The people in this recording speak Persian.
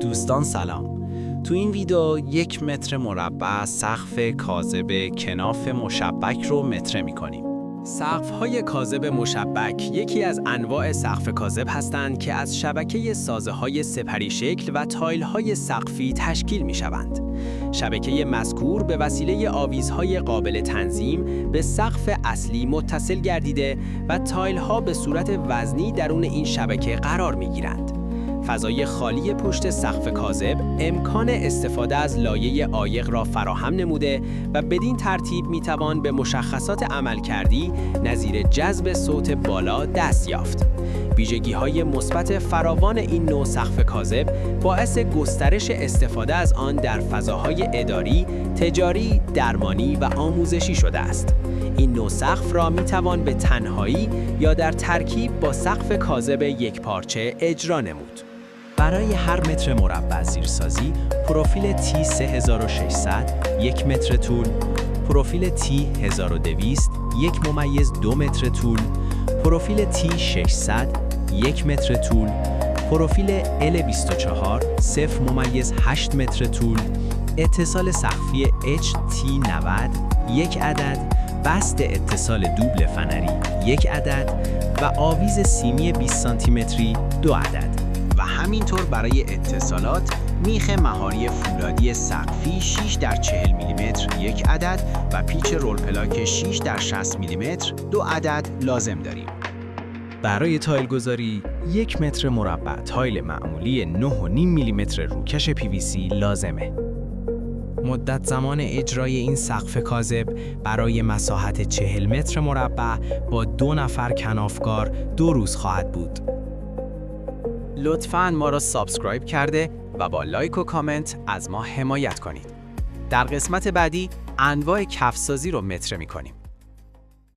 دوستان سلام. تو این ویدیو 1 متر مربع سقف کاذب کناف مشبک رو متره می‌کنیم. سقف‌های کاذب مشبک یکی از انواع سقف کاذب هستند که از شبکه سازه‌های سپری شکل و تایل‌های سقفی تشکیل می‌شوند. شبکه مذکور به وسیله آویزهای قابل تنظیم به سقف اصلی متصل گردیده و تایل‌ها به صورت وزنی درون این شبکه قرار می‌گیرند. فضای خالی پشت سقف کاذب امکان استفاده از لایه عایق را فراهم نموده و بدین ترتیب میتوان به مشخصات عملکردی نظیر جذب صوت بالا دست یافت. ویژگی‌های مثبت فراوان این نوع سقف کاذب باعث گسترش استفاده از آن در فضاهای اداری، تجاری، درمانی و آموزشی شده است. این نوع سقف را میتوان به تنهایی یا در ترکیب با سقف کاذب یکپارچه اجرا نمود. برای هر متر مربع زیرسازی پروفیل T 3600 1 متر طول، پروفیل T 1200 1.2 متر طول، پروفیل T 600 1 متر طول، پروفیل L24 0.8 متر طول، اتصال سقفی HT90 1 عدد، بست اتصال دوبل فنری 1 عدد و آویز سیمی 20 سانتی متری 2 عدد. و همینطور برای اتصالات میخ مهاری فولادی سقفی 6 در 40 میلیمتر 1 عدد و پیچ رول پلاک 6 در 60 میلیمتر 2 عدد لازم داریم. برای تایل گذاری 1 متر مربع تایل معمولی 9.5 میلیمتر روکش PVC لازمه. مدت زمان اجرای این سقف کاذب برای مساحت 40 متر مربع با 2 نفر کنافکار 2 روز خواهد بود. لطفاً ما را سابسکرایب کرده و با لایک و کامنت از ما حمایت کنید. در قسمت بعدی انواع کفسازی رو متره می‌کنیم.